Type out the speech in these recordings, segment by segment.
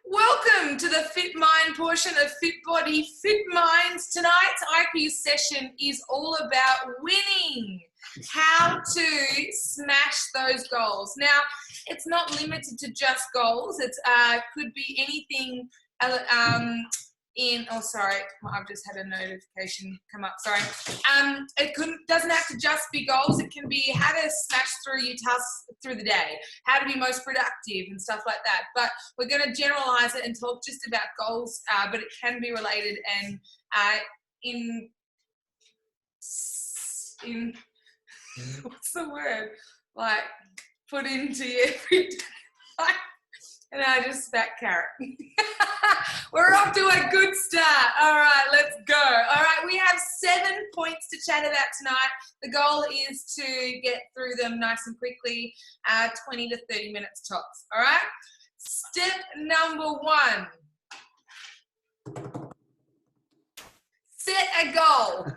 Welcome to the Fit Mind portion of Fit Body, Fit Minds. Tonight's IQ session is all about winning, how to smash those goals. Now, it's not limited to just goals. It could be anything I've just had a notification come up, sorry. Doesn't have to just be goals. It can be how to smash through your tasks through the day, how to be most productive and stuff like that. But we're going to generalize it and talk just about goals, but it can be related and in what's the word? Like put into every day. And I just spat carrot. We're off to a good start. All right, let's go. All right, we have 7 points to chat about tonight. The goal is to get through them nice and quickly, 20 to 30 minutes tops. All right? Step number 1. Set a goal.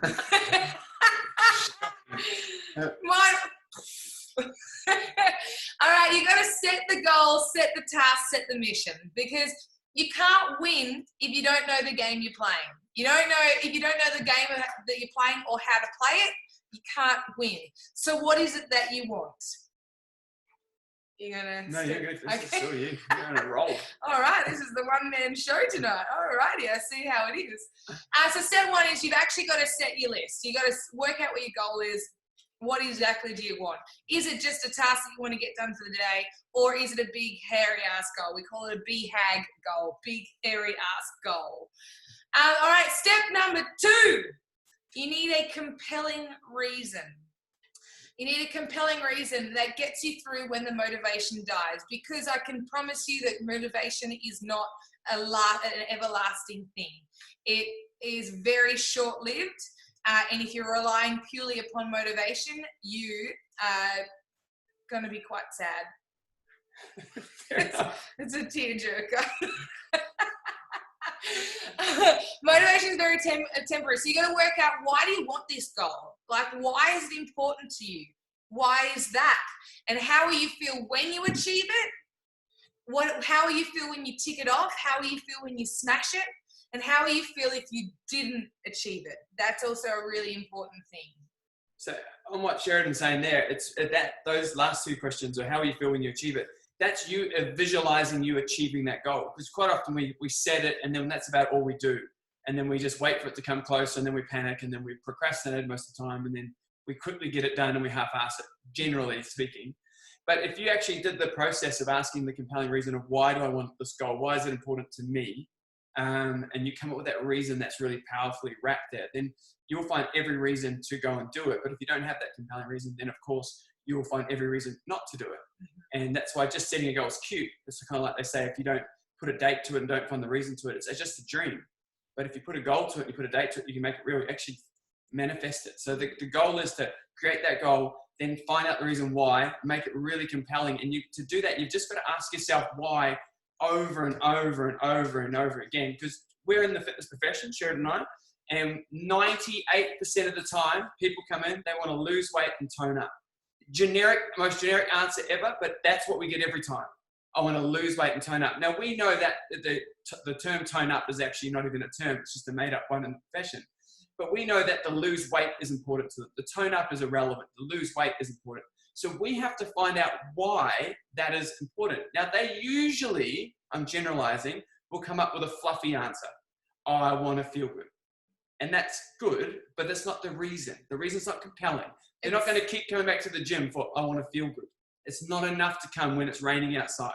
All right, you got to set the goal, set the task, set the mission, because you can't win if you don't know the game you're playing. If you don't know the game that you're playing or how to play it, you can't win. So what is it that you want? You're gonna. No, you're going to. This is still you. You're on a roll. All right, this is the one-man show tonight. All righty, I see how it is. So step 1 is you've actually got to set your list. You got to work out what your goal is. What exactly do you want? Is it just a task that you want to get done for the day, or is it a big, hairy-ass goal? We call it a BHAG goal, big, hairy-ass goal. All right, step number 2. You need a compelling reason. You need a compelling reason that gets you through when the motivation dies, because I can promise you that motivation is not an everlasting thing. It is very short-lived. And if you're relying purely upon motivation, you are going to be quite sad. It's a tearjerker. Motivation is very temporary. So you got to work out, why do you want this goal? Like, why is it important to you? Why is that? And how will you feel when you achieve it? How will you feel when you tick it off? How will you feel when you smash it? And how will you feel if you didn't achieve it? That's also a really important thing. So on what Sheridan's saying there, it's that those last 2 questions are how you feel when you achieve it. That's you visualizing you achieving that goal. Because quite often we set it and then that's about all we do. And then we just wait for it to come close and then we panic and then we procrastinate most of the time and then we quickly get it done and we half-ass it, generally speaking. But if you actually did the process of asking the compelling reason of why do I want this goal? Why is it important to me? And you come up with that reason that's really powerfully wrapped there, then you'll find every reason to go and do it. But if you don't have that compelling reason, then of course you will find every reason not to do it. And that's why just setting a goal is cute. It's kind of like they say, if you don't put a date to it and don't find the reason to it, it's just a dream. But if you put a goal to it, you put a date to it, you can make it real, actually manifest it. So the goal is to create that goal, then find out the reason why, make it really compelling. And to do that, you've just got to ask yourself why over and over and over and over again, because we're in the fitness profession, Sheridan and I, and 98% of the time people come in, they want to lose weight and tone up. Most generic answer ever, but that's what we get every time. I want to lose weight and tone up. Now we know that the term tone up is actually not even a term, it's just a made up one in the profession. But we know that the lose weight is important to them. The tone up is irrelevant. The lose weight is important. So we have to find out why that is important. Now they usually, I'm generalizing, will come up with a fluffy answer. Oh, I want to feel good. And that's good, but that's not the reason. The reason's not compelling. They're not going to keep coming back to the gym for, I want to feel good. It's not enough to come when it's raining outside.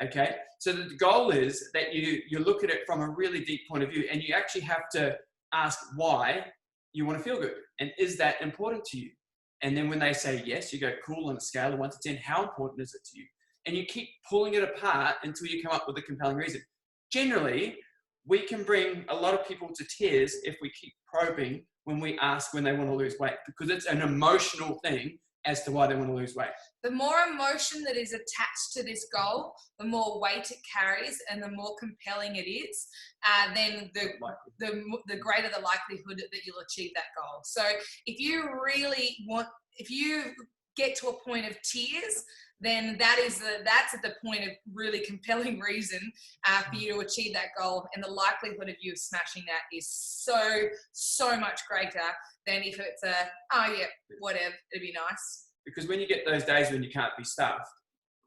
Okay? So the goal is that you look at it from a really deep point of view and you actually have to ask why you want to feel good. And is that important to you? And then when they say yes, you go, cool, on a scale of 1 to 10, how important is it to you? And you keep pulling it apart until you come up with a compelling reason. Generally, we can bring a lot of people to tears if we keep probing when we ask when they want to lose weight, because it's an emotional thing as to why they want to lose weight. The more emotion that is attached to this goal, the more weight it carries and the more compelling it is, then the greater the likelihood that you'll achieve that goal. So if you get to a point of tears, then that's at the point of really compelling reason for you to achieve that goal. And the likelihood of you smashing that is so much greater than if it's whatever, it'd be nice. Because when you get those days when you can't be stuffed,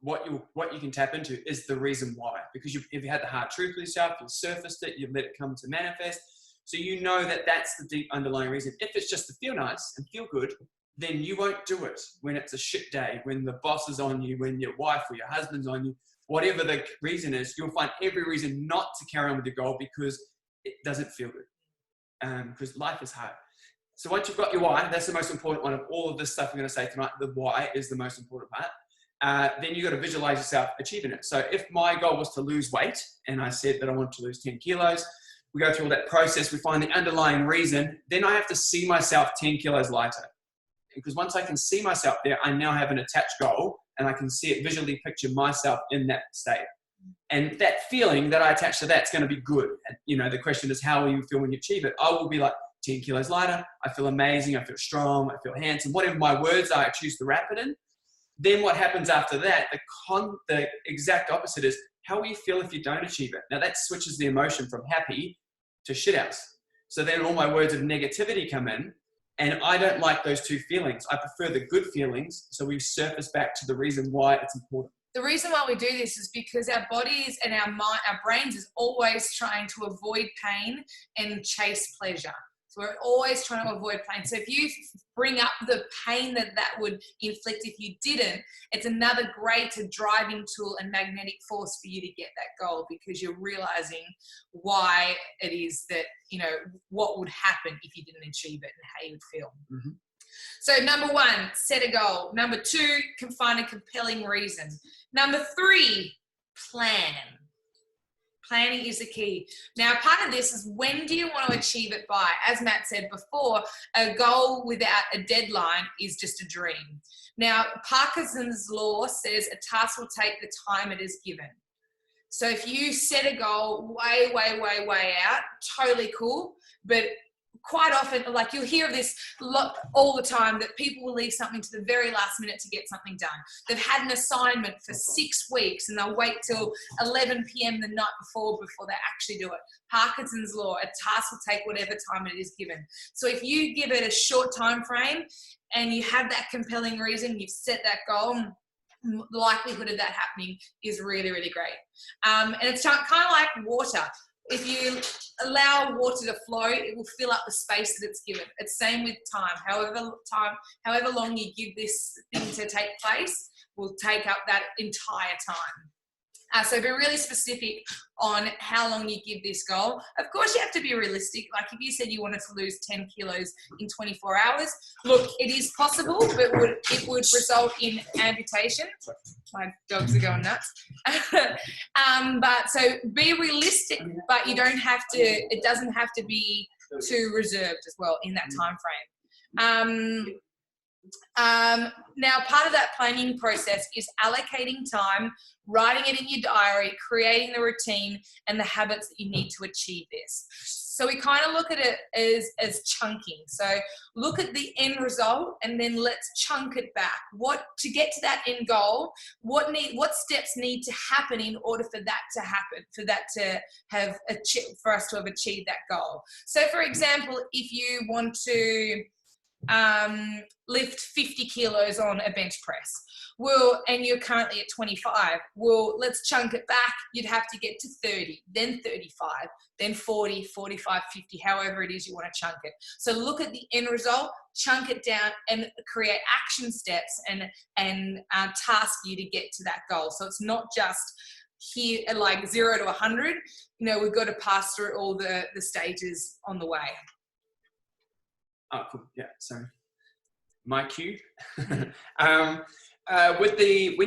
what you can tap into is the reason why. Because if you had the hard truth with yourself, you've surfaced it, you've let it come to manifest. So you know that that's the deep underlying reason. If it's just to feel nice and feel good, then you won't do it when it's a shit day, when the boss is on you, when your wife or your husband's on you, whatever the reason is, you'll find every reason not to carry on with the goal because it doesn't feel good. Because life is hard. So once you've got your why, that's the most important one of all of this stuff I'm going to say tonight. The why is the most important part. Then you've got to visualize yourself achieving it. So if my goal was to lose weight and I said that I want to lose 10 kilos, we go through all that process, we find the underlying reason, then I have to see myself 10 kilos lighter. Because once I can see myself there, I now have an attached goal and I can see it, visually picture myself in that state. And that feeling that I attach to that's going to be good. And, the question is, how will you feel when you achieve it? I will be like 10 kilos lighter. I feel amazing. I feel strong. I feel handsome. Whatever my words are, I choose to wrap it in. Then what happens after that, the exact opposite is, how will you feel if you don't achieve it? Now that switches the emotion from happy to shithouse. So then all my words of negativity come in, and I don't like those two feelings. I prefer the good feelings. So we surface back to the reason why it's important. The reason why we do this is because our bodies and our mind, our brains is always trying to avoid pain and chase pleasure. So we're always trying to avoid pain. So if you bring up the pain that would inflict if you didn't, it's another great driving tool and magnetic force for you to get that goal, because you're realizing why it is that, what would happen if you didn't achieve it and how you would feel. Mm-hmm. So number 1, set a goal. Number 2, can find a compelling reason. Number 3, plan. Planning is the key. Now, part of this is, when do you want to achieve it by? As Matt said before, a goal without a deadline is just a dream. Now, Parkinson's law says a task will take the time it is given. So if you set a goal way out, totally cool, but quite often, like, you'll hear of this all the time, that people will leave something to the very last minute to get something done. They've had an assignment for 6 weeks and they'll wait till 11 p.m. the night before they actually do it. Parkinson's law, a task will take whatever time it is given. So if you give it a short time frame and you have that compelling reason, you've set that goal, the likelihood of that happening is really, really great. And it's kind of like water. If you allow water to flow, it will fill up the space that it's given. It's same with time. However long you give this thing to take place will take up that entire time. So be really specific on how long you give this goal. Of course, you have to be realistic. Like if you said you wanted to lose 10 kilos in 24 hours, look, it is possible, but it would result in amputation. My dogs are going nuts. But so be realistic, but you don't have to, it doesn't have to be too reserved as well in that time frame. Now, part of that planning process is allocating time, writing it in your diary, creating the routine and the habits that you need to achieve this. So we kind of look at it as chunking. So look at the end result and then let's chunk it back. To get to that end goal, what steps need to happen in order for that to happen, for us to have achieved that goal. So for example, if you want to lift 50 kilos on a bench press, and you're currently at 25, let's chunk it back. You'd have to get to 30, then 35, then 40, 45, 50, however it is you want to chunk it. So look at the end result, chunk it down and create action steps and task you to get to that goal. So it's not just here at like 0 to 100, we've got to pass through all the stages on the way. Oh, cool. Yeah. So my cue. When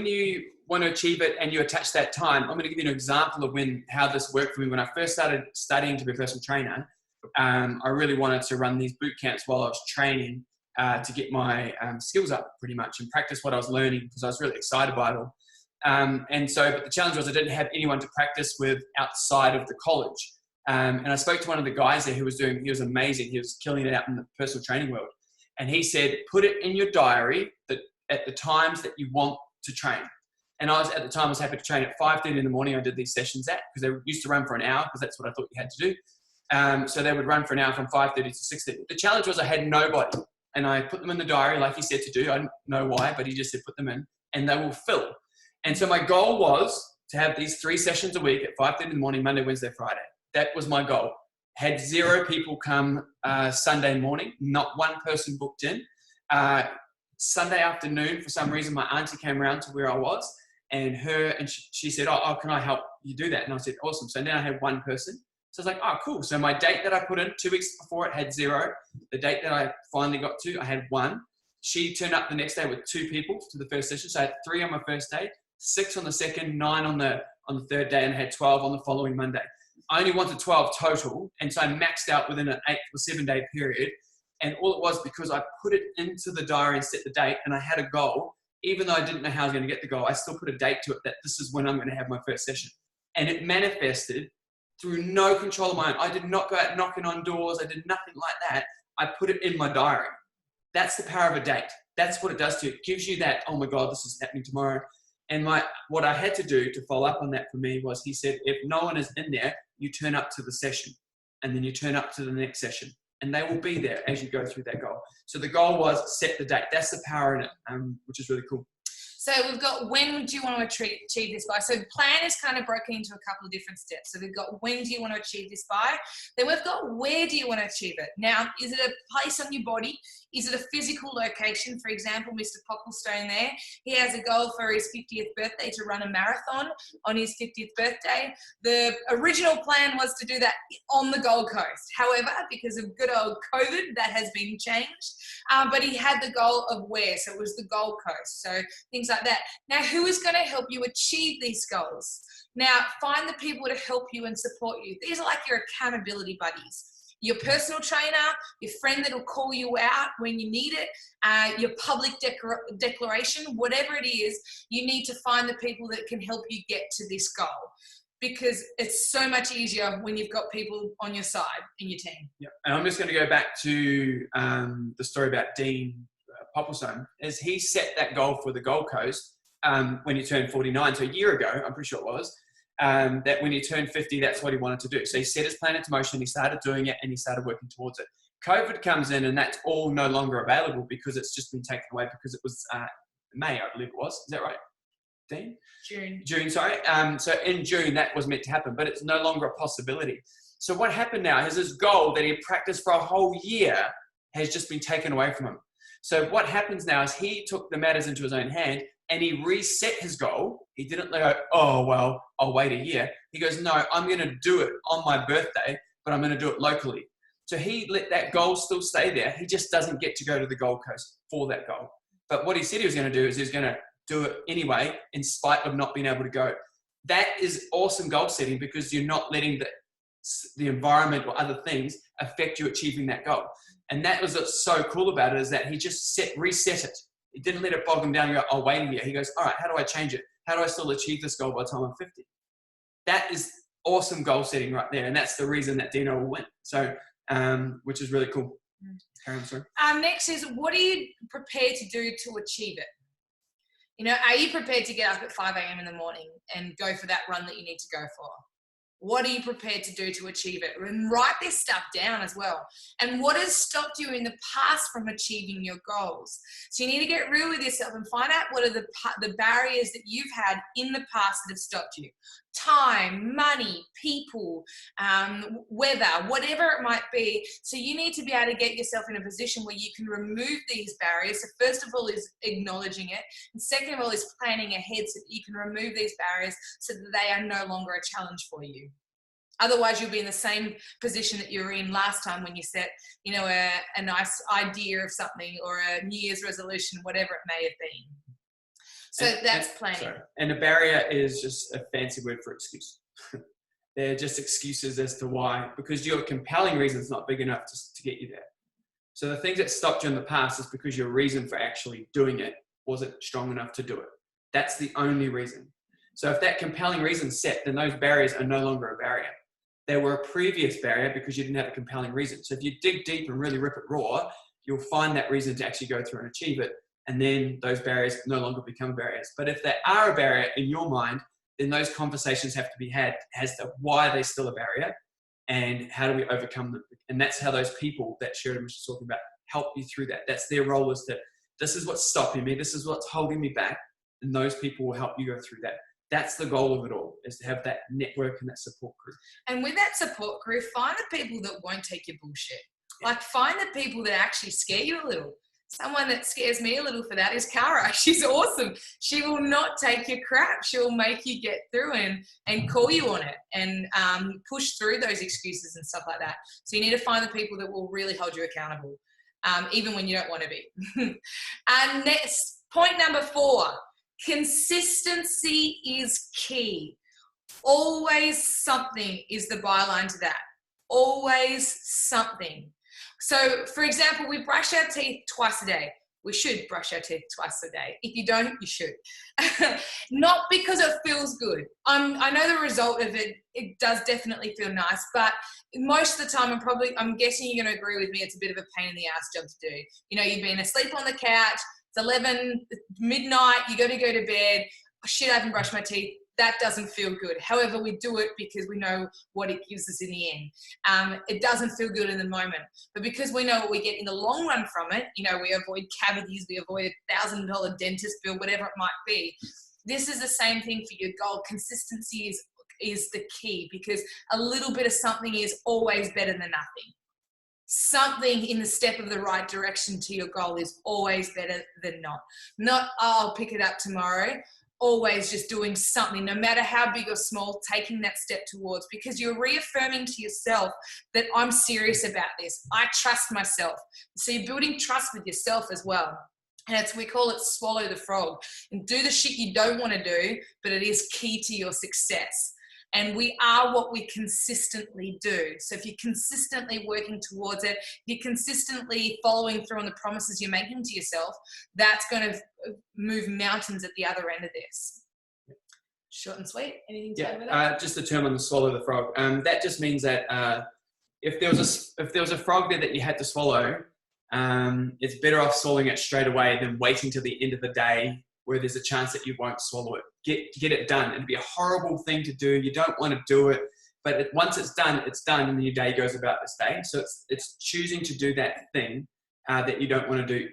you want to achieve it and you attach that time, I'm going to give you an example of how this worked for me. When I first started studying to be a personal trainer, I really wanted to run these boot camps while I was training to get my skills up pretty much and practice what I was learning, because I was really excited by it all. But the challenge was I didn't have anyone to practice with outside of the college. And I spoke to one of the guys there he was amazing. He was killing it out in the personal training world. And he said, put it in your diary that at the times that you want to train. And at the time, I was happy to train at 5:30 in the morning. I did these sessions because they used to run for an hour because that's what I thought you had to do. So they would run for an hour from 5:30 to 6:30. The challenge was I had nobody, and I put them in the diary like he said to do. I don't know why, but he just said put them in, and they will fill. And so my goal was to have these 3 sessions a week at 5:30 in the morning, Monday, Wednesday, Friday. That was my goal. Had 0 people come Sunday morning, not one person booked in. Sunday afternoon, for some reason, my auntie came around to where I was, and she said, oh, can I help you do that? And I said, awesome. So now I had 1 person. So I was like, oh, cool. So my date that I put in 2 weeks before, it had 0. The date that I finally got to, I had 1. She turned up the next day with 2 people to the first session. So I had 3 on my first day, 6 on the second, 9 on the third day, and I had 12 on the following Monday. I only wanted 12 total, and so I maxed out within an 8 or 7 day period. And all it was because I put it into the diary and set the date, and I had a goal. Even though I didn't know how I was going to get the goal, I still put a date to it that this is when I'm going to have my first session. And it manifested through no control of my own. I did not go out knocking on doors. I did nothing like that. I put it in my diary. That's the power of a date. That's what it does to you. It gives you that, oh my God, this is happening tomorrow. And what I had to do to follow up on that for me was, he said, if no one is in there, you turn up to the session, and then you turn up to the next session, and they will be there as you go through that goal. So the goal was set the date. That's the power in it, which is really cool. So we've got, when do you want to achieve this by? So plan is kind of broken into a couple of different steps. So we've got, when do you want to achieve this by? Then we've got, where do you want to achieve it? Now, is it a place on your body? Is it a physical location? For example, Mr. Popplestone there, he has a goal for his 50th birthday to run a marathon on his 50th birthday. The original plan was to do that on the Gold Coast. However, because of good old COVID, that has been changed. But he had the goal of where? So it was the Gold Coast. So things like that. Now, who is going to help you achieve these goals? Now, find the people to help you and support you. These are like your accountability buddies. Your personal trainer, your friend that will call you out when you need it, your public declaration, whatever it is, you need to find the people that can help you get to this goal, because it's so much easier when you've got people on your side in your team. Yeah, and I'm just going to go back to the story about Dean Popplestone, as he set that goal for the Gold Coast when he turned 49, so a year ago, I'm pretty sure it was, that when he turned 50, that's what he wanted to do. So he set his plan into motion, he started doing it, and he started working towards it. COVID comes in, and that's all no longer available because it's just been taken away, because it was May, I believe it was. Is that right, Dean? June, sorry. So in June, that was meant to happen, but it's no longer a possibility. So what happened now is his goal that he practiced for a whole year has just been taken away from him. So what happens now is he took the matters into his own hand, and he reset his goal. He didn't go, oh, well, I'll wait a year. He goes, no, I'm going to do it on my birthday, but I'm going to do it locally. So he let that goal still stay there. He just doesn't get to go to the Gold Coast for that goal. But what he said he was going to do is he's going to do it anyway, in spite of not being able to go. That is awesome goal setting, because you're not letting the environment or other things affect you achieving that goal. And that was what's so cool about it, is that he just reset it. He didn't let it bog him down and go, oh, wait a year. He goes, all right, how do I change it? How do I still achieve this goal by the time I'm 50? That is awesome goal setting right there. And that's the reason that Dino will win. So, which is really cool. Next is, what are you prepared to do to achieve it? You know, are you prepared to get up at 5 a.m. in the morning and go for that run that you need to go for? What are you prepared to do to achieve it? And write this stuff down as well. And what has stopped you in the past from achieving your goals? So you need to get real with yourself and find out what are the barriers that you've had in the past that have stopped you. Time, money, people, weather, whatever it might be. So you need to be able to get yourself in a position where you can remove these barriers. So first of all is acknowledging it. And second of all is planning ahead so that you can remove these barriers so that they are no longer a challenge for you. Otherwise, you'll be in the same position that you were in last time when you set, you know, a nice idea of something, or a New Year's resolution, whatever it may have been. So that's planning. Sorry. And a barrier is just a fancy word for excuse. They're just excuses as to why, because your compelling reason is not big enough to get you there. So the things that stopped you in the past is because your reason for actually doing it wasn't strong enough to do it. That's the only reason. So if that compelling reason's set, then those barriers are no longer a barrier. They were a previous barrier because you didn't have a compelling reason. So if you dig deep and really rip it raw, you'll find that reason to actually go through and achieve it. and then those barriers no longer become barriers. But if they are a barrier in your mind, then those conversations have to be had as to why are they still a barrier and how do we overcome them. And that's how those people that Sheridan was talking about help you through that. That's their role, is that this is what's stopping me, this is what's holding me back, and those people will help you go through that. That's the goal of it all, is to have that network and that support group. And with that support group, find the people that won't take your bullshit. Like, find the people that actually scare you a little. Someone that scares me a little for that is Cara. She's awesome. She will not take your crap. She'll make you get through and call you on it and push through those excuses and stuff like that. So you need to find the people that will really hold you accountable, even when you don't want to be. And next, point number 4, consistency is key. Always something is the byline to that. Always something. So, for example, we brush our teeth twice a day. We should brush our teeth twice a day. If you don't, you should. Not because it feels good. I know the result of it, it does definitely feel nice, but most of the time, I'm guessing you're going to agree with me, it's a bit of a pain in the ass job to do. You know, you've been asleep on the couch, it's 11, midnight, you got to go to bed. Oh, shit, I haven't brushed my teeth. That doesn't feel good. However, we do it because we know what it gives us in the end. It doesn't feel good in the moment, but because we know what we get in the long run from it, you know, we avoid cavities, we avoid a $1,000 dentist bill, whatever it might be. This is the same thing for your goal. Consistency is the key, because a little bit of something is always better than nothing. Something in the step of the right direction to your goal is always better than not. Not, oh, I'll pick it up tomorrow. Always just doing something, no matter how big or small, taking that step towards, because you're reaffirming to yourself that I'm serious about this. I trust myself. So you're building trust with yourself as well. And we call it swallow the frog, and do the shit you don't want to do, but it is key to your success. And we are what we consistently do. So if you're consistently working towards it, you're consistently following through on the promises you're making to yourself, that's going to move mountains at the other end of this. Short and sweet. Anything to add with that? Just the term on the swallow the frog. That just means that if there was a frog there that you had to swallow, it's better off swallowing it straight away than waiting till the end of the day where there's a chance that you won't swallow it. Get it done. It'd be a horrible thing to do. You don't want to do it, but once it's done, and then your day goes about this day. So it's choosing to do that thing that you don't want to do,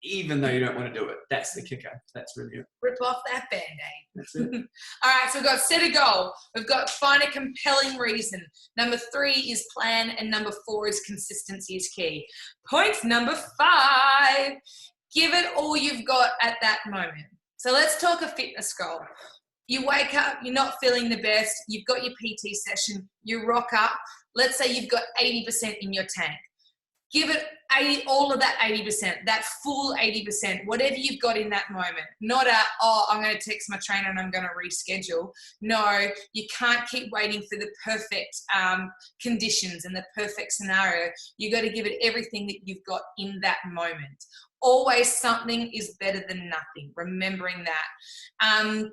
even though you don't want to do it. That's the kicker. That's really it. Rip off that Band-Aid. That's it. All right, so we've got set a goal. We've got find a compelling reason. Number 3 is plan, and number 4 is consistency is key. Point number 5, give it all you've got at that moment. So let's talk a fitness goal. You wake up, you're not feeling the best, you've got your PT session, you rock up. Let's say you've got 80% in your tank. Give it all of that 80%, that full 80%, whatever you've got in that moment. Not I'm going to text my trainer and I'm going to reschedule. No, you can't keep waiting for the perfect conditions and the perfect scenario. You got to give it everything that you've got in that moment. Always something is better than nothing. Remembering that.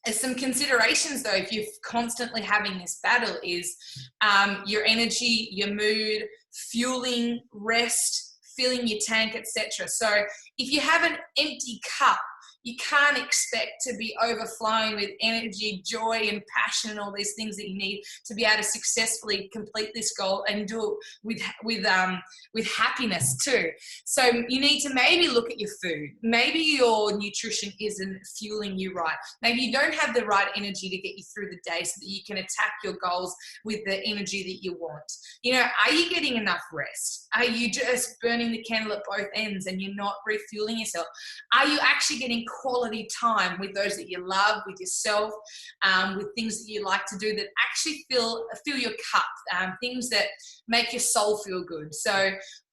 There's some considerations though, if you're constantly having this battle, is your energy, your mood, fueling, rest, filling your tank, etc. So if you have an empty cup, you can't expect to be overflowing with energy, joy, and passion, and all these things that you need to be able to successfully complete this goal and do it with happiness too. So you need to maybe look at your food. Maybe your nutrition isn't fueling you right. Maybe you don't have the right energy to get you through the day so that you can attack your goals with the energy that you want. You know, are you getting enough rest? Are you just burning the candle at both ends and you're not refueling yourself? Are you actually getting quality time with those that you love, with yourself, with things that you like to do that actually fill your cup, things that make your soul feel good? So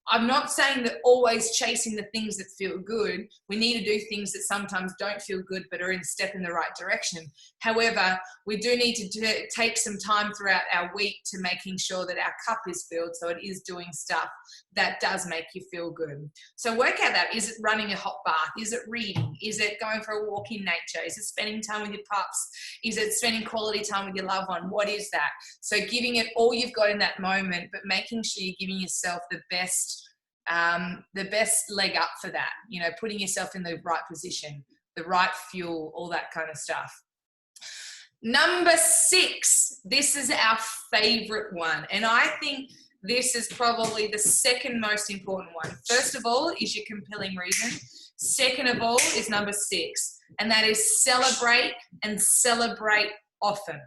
I'm not saying that always chasing the things that feel good. We need to do things that sometimes don't feel good but are in step in the right direction. However, we do need to take some time throughout our week to making sure that our cup is filled, so it is doing stuff that does make you feel good. So work out that. Is it running a hot bath? Is it reading? Is it going for a walk in nature? Is it spending time with your pups? Is it spending quality time with your loved one? What is that? So giving it all you've got in that moment, but making sure you're giving yourself the best the best leg up for that, you know, putting yourself in the right position, the right fuel, all that kind of stuff. Number 6, this is our favorite one. And I think this is probably the second most important one. First of all is your compelling reason. Second of all is number 6, and that is celebrate, and celebrate often.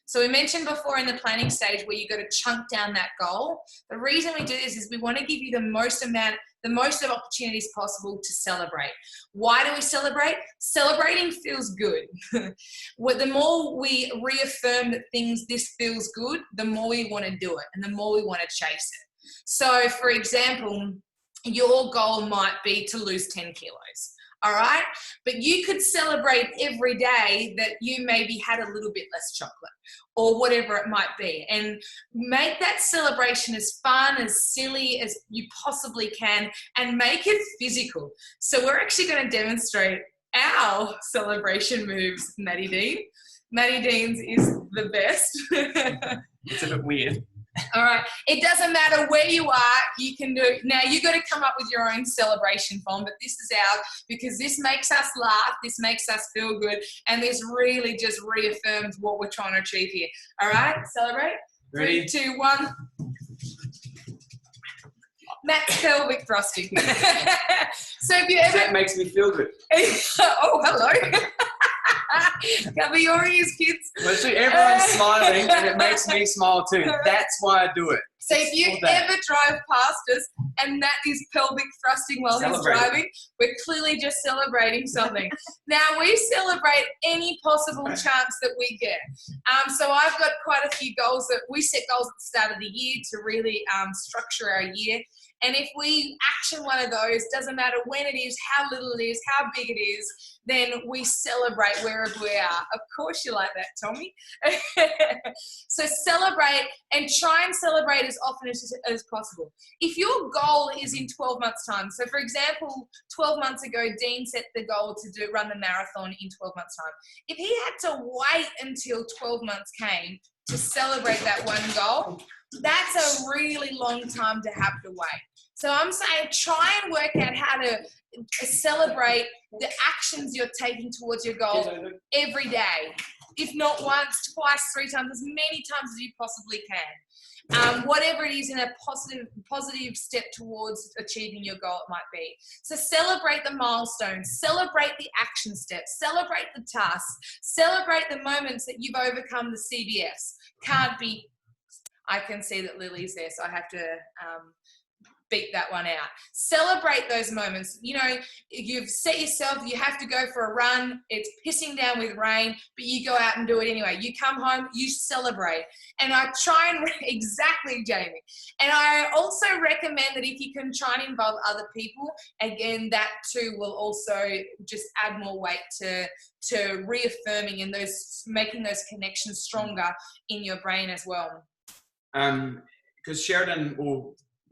So we mentioned before in the planning stage where you got to chunk down that goal. The reason we do this is we want to give you the most of opportunities possible to celebrate. Why do we celebrate? Celebrating feels good. The more we reaffirm that this feels good, the more we want to do it and the more we want to chase it. So for example, your goal might be to lose 10 kilos. All right. But you could celebrate every day that you maybe had a little bit less chocolate or whatever it might be, and make that celebration as fun, as silly as you possibly can, and make it physical. So we're actually going to demonstrate our celebration moves, Maddie Dean. Maddie Dean's is the best. It's a bit weird. All right. It doesn't matter where you are, you can do it. Now, you got to come up with your own celebration form, but this is ours because this makes us laugh, this makes us feel good, and this really just reaffirms what we're trying to achieve here. All right. Celebrate. Ready? 3, 2, 1. Matt's pelvic thrusting. So if you ever... That makes me feel good. Oh, hello. Cover your ears, kids. Well, see, everyone's smiling, and it makes me smile too. That's why I do it. So if you ever drive past us and Matt is pelvic thrusting while he's driving, we're clearly just celebrating something. Now, we celebrate any possible chance that we get. So I've got quite a few goals that we set goals at the start of the year to really structure our year. And if we action one of those, doesn't matter when it is, how little it is, how big it is, then we celebrate wherever we are. Of course you like that, Tommy. So celebrate, and try and celebrate as often as possible. If your goal is in 12 months' time, so for example, 12 months ago, Dean set the goal to run the marathon in 12 months' time. If he had to wait until 12 months came to celebrate that one goal, that's a really long time to have to wait. So I'm saying try and work out how to celebrate the actions you're taking towards your goal every day. If not once, twice, 3 times, as many times as you possibly can. Whatever it is in a positive step towards achieving your goal it might be. So celebrate the milestones, celebrate the action steps, celebrate the tasks, celebrate the moments that you've overcome the CBS. Can't be, I can see that Lily's there, so I have to beat that one out. Celebrate those moments. You know, you've set yourself, you have to go for a run, it's pissing down with rain, but you go out and do it anyway. You come home, you celebrate. And I try and, exactly, Jamie. And I also recommend that if you can try and involve other people, again, that too will also just add more weight to reaffirming and making those connections stronger in your brain as well. Because Sheridan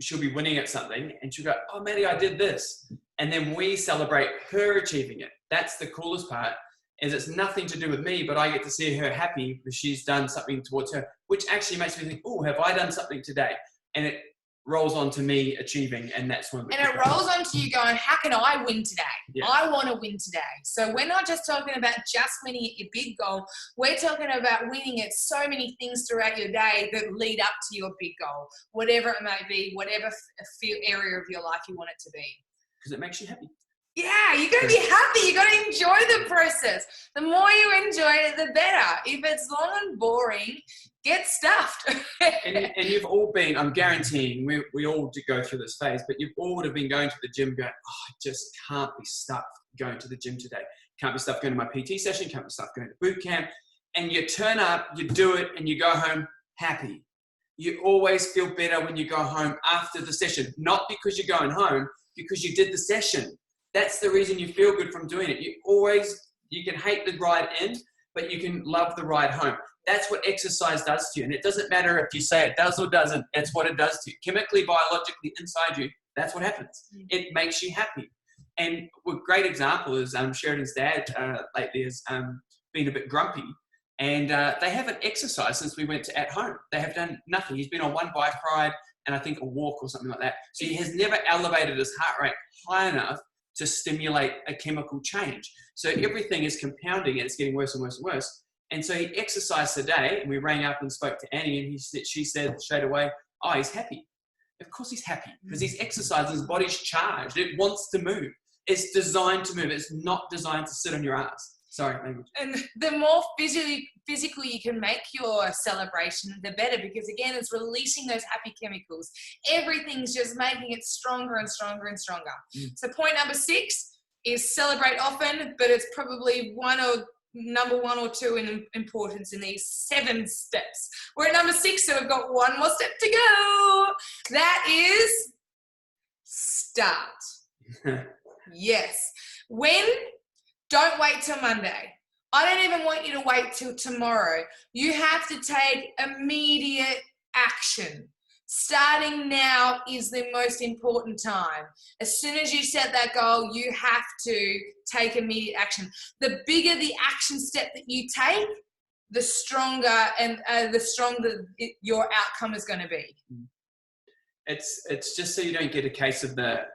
she'll be winning at something and she'll go, oh, Maddie, I did this. And then we celebrate her achieving it. That's the coolest part, is it's nothing to do with me, but I get to see her happy because she's done something towards her, which actually makes me think, oh, have I done something today? And it rolls on to me achieving, and that's when. And it rolls on to you going, how can I win today? Yeah. I want to win today. So we're not just talking about just winning at your big goal. We're talking about winning at so many things throughout your day that lead up to your big goal, whatever it may be, whatever area of your life you want it to be. Because it makes you happy. Yeah, you got to be happy. You got to enjoy the process. The more you enjoy it, the better. If it's long and boring, get stuffed. and you've all been, I'm guaranteeing, we all do go through this phase, but you've all would have been going to the gym going, oh, I just can't be stuffed going to the gym today. Can't be stuffed going to my PT session. Can't be stuffed going to boot camp. And you turn up, you do it, and you go home happy. You always feel better when you go home after the session. Not because you're going home, because you did the session. That's the reason you feel good from doing it. You can hate the ride in, but you can love the ride home. That's what exercise does to you. And it doesn't matter if you say it does or doesn't. That's what it does to you. Chemically, biologically, inside you, that's what happens. It makes you happy. And a great example is Sheridan's dad lately has been a bit grumpy. And they haven't exercised since we went to at home. They have done nothing. He's been on one bike ride and I think a walk or something like that. So he has never elevated his heart rate high enough to stimulate a chemical change. So everything is compounding and it's getting worse and worse and worse. And so he exercised today and we rang up and spoke to Annie and she said straight away, oh, he's happy. Of course he's happy because he's exercised, his body's charged. It wants to move. It's designed to move. It's not designed to sit on your ass. Sorry, language. And the more physically you can make your celebration, the better, because again, it's releasing those happy chemicals. Everything's just making it stronger and stronger and stronger. So point number 6 is celebrate often, but it's probably number 1 or 2 in importance in these 7 steps. We're at number 6, so we've got one more step to go. That is start. Yes. Don't wait till Monday. I don't even want you to wait till tomorrow. You have to take immediate action. Starting now is the most important time. As soon as you set that goal, you have to take immediate action. The bigger the action step that you take, the stronger your outcome is going to be. It's just so you don't get a case of the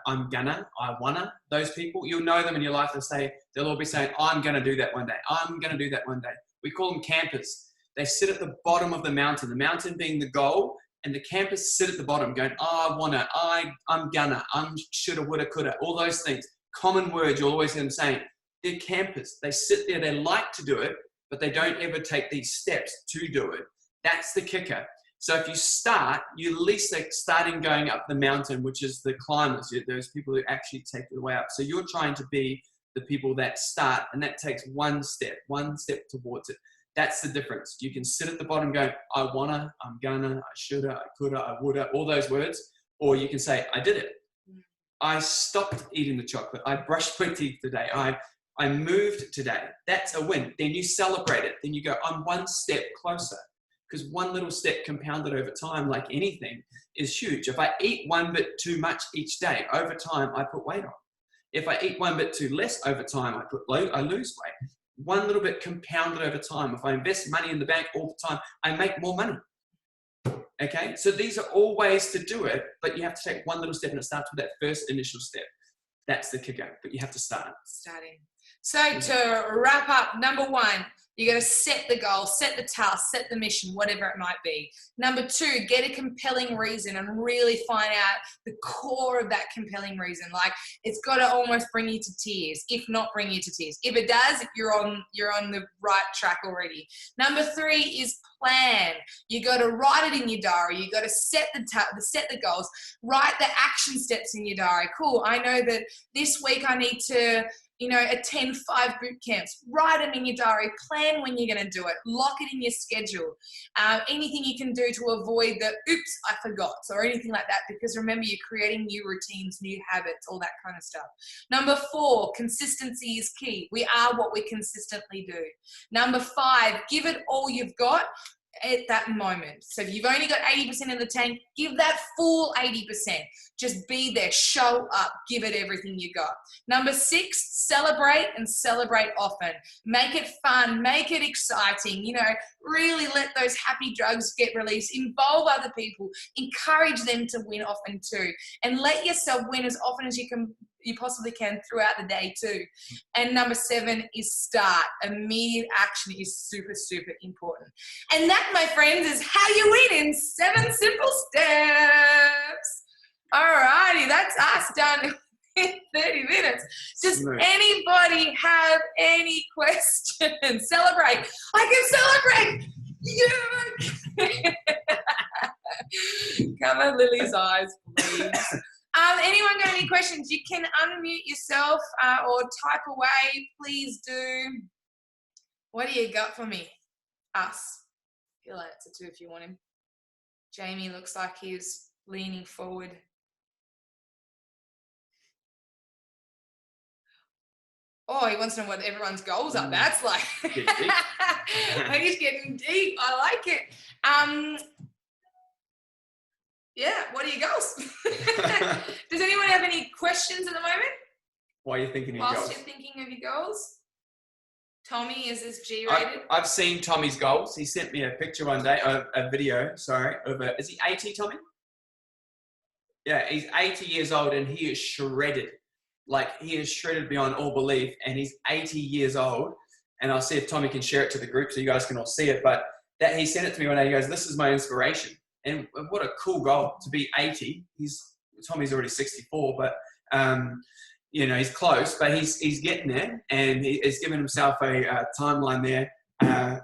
I'm gonna, I wanna, those people. You'll know them in your life. They'll all be saying, I'm gonna do that one day. I'm gonna do that one day. We call them campers. They sit at the bottom of the mountain being the goal, and the campers sit at the bottom going, oh, I wanna, I'm gonna, I'm shoulda, woulda, coulda, all those things. Common words you'll always hear them saying. They're campers. They sit there, they like to do it, but they don't ever take these steps to do it. That's the kicker. So if you start, you at least like starting going up the mountain, which is the climbers. There's people who actually take the way up. So you're trying to be the people that start, and that takes one step towards it. That's the difference. You can sit at the bottom going, I wanna, I'm gonna, I shoulda, I coulda, I woulda, all those words. Or you can say, I did it. I stopped eating the chocolate. I brushed my teeth today. I moved today. That's a win. Then you celebrate it. Then you go, I'm one step closer. Because one little step compounded over time, like anything, is huge. If I eat one bit too much each day, over time, I put weight on. If I eat one bit too less over time, I lose weight. One little bit compounded over time. If I invest money in the bank all the time, I make more money. Okay? So these are all ways to do it, but you have to take one little step, and it starts with that first initial step. That's the kicker, but you have to start. Starting. So to wrap up, number 1, you got to set the goal, set the task, set the mission, whatever it might be. Number 2, get a compelling reason and really find out the core of that compelling reason. Like, it's got to almost bring you to tears, if not bring you to tears. If it does, you're on the right track already. Number 3 is plan. You got to write it in your diary. You got to set the goals, write the action steps in your diary. Cool. I know that this week I need to attend 5 boot camps. Write them in your diary. Plan when you're going to do it. Lock it in your schedule. Anything you can do to avoid the oops, I forgot, or anything like that, because remember, you're creating new routines, new habits, all that kind of stuff. Number 4, consistency is key. We are what we consistently do. Number 5, give it all you've got at that moment. So if you've only got 80% in the tank, give that full 80%. Just be there, show up, give it everything you got. Number 6, celebrate, and celebrate often. Make it fun, make it exciting, really let those happy drugs get released, involve other people, encourage them to win often too, and let yourself win as often as you possibly can throughout the day too. And number 7 is start. Immediate action is super, super important. And that, my friends, is how you win in 7 simple steps. Alrighty, that's us done in 30 minutes. Does anybody have any questions? Celebrate. I can celebrate. Yeah. Cover Lily's eyes, please. Anyone got any questions? You can unmute yourself or type away. Please do. What do you got for me? Us. I feel like it's a 2 if you want him. Jamie looks like he's leaning forward. Oh, he wants to know what everyone's goals are. That's like, he's getting deep. I like it. Yeah, what are your goals? Does anyone have any questions at the moment? Why are you thinking of your goals? Whilst you're thinking of your goals? Tommy, is this G-rated? I've seen Tommy's goals. He sent me a picture one day, a video, sorry, is he 80, Tommy? Yeah, he's 80 years old and he is shredded. Like, he is shredded beyond all belief, and he's 80 years old. And I'll see if Tommy can share it to the group so you guys can all see it. But that he sent it to me one day. He goes, "This is my inspiration." And what a cool goal to be 80. Tommy's already 64, but he's close. But he's getting there, and he's given himself a timeline there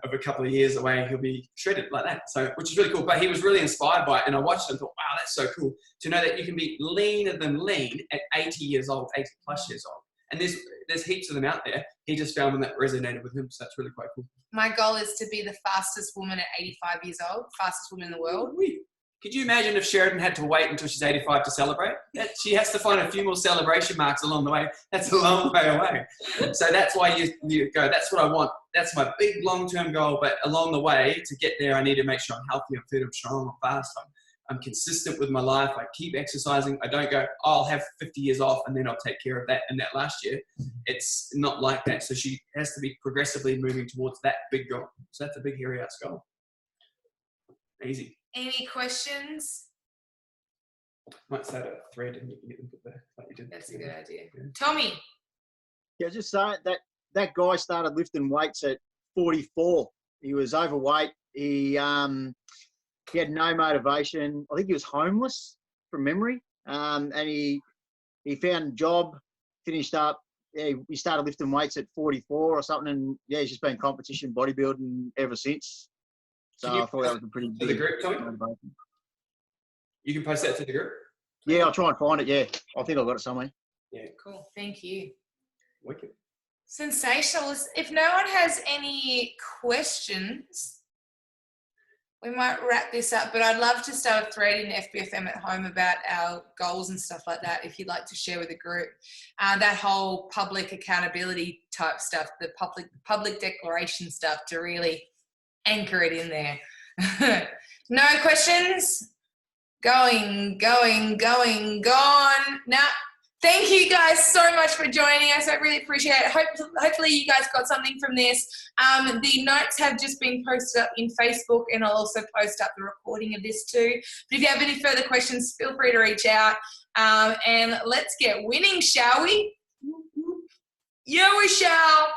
of a couple of years away. He'll be shredded like that. So, which is really cool. But he was really inspired by it, and I watched it and thought, "Wow, that's so cool to know that you can be leaner than lean at 80 years old, 80 plus years old." And there's heaps of them out there. He just found one that resonated with him, so that's really quite cool. My goal is to be the fastest woman at 85 years old, fastest woman in the world. Could you imagine if Sheridan had to wait until she's 85 to celebrate? She has to find a few more celebration marks along the way. That's a long way away. So that's why you go, that's what I want. That's my big long-term goal. But along the way, to get there, I need to make sure I'm healthy, I'm fit, I'm strong, I'm fast, I'm consistent with my life. I keep exercising. I don't go, I'll have 50 years off and then I'll take care of that in that last year. It's not like that. So she has to be progressively moving towards that big goal. So that's a big, hairy ass goal. Easy. Any questions? Might start a thread and you can get them put there like you did. That's a good idea. Yeah. Tommy. Yeah, just saying that guy started lifting weights at 44. He was overweight. He had no motivation. I think he was homeless from memory. And he found a job, finished up. Yeah, he started lifting weights at 44 or something. And yeah, he's just been competition bodybuilding ever since. So I thought that was a pretty big the group, Tommy? Motivation. You can post that to the group? Yeah, I'll try and find it. Yeah, I think I've got it somewhere. Yeah. Cool. Thank you. Wicked. Sensational. If no one has any questions, we might wrap this up, but I'd love to start a thread in FBFM at home about our goals and stuff like that, if you'd like to share with the group. That whole public accountability type stuff, the public declaration stuff, to really anchor it in there. No questions? Going, gone. Now, thank you guys so much for joining us. I really appreciate it. Hopefully you guys got something from this. The notes have just been posted up in Facebook, and I'll also post up the recording of this too. But if you have any further questions, feel free to reach out. And let's get winning, shall we? Yeah, we shall.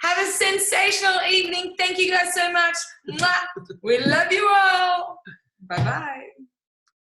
Have a sensational evening. Thank you guys so much. We love you all. Bye-bye.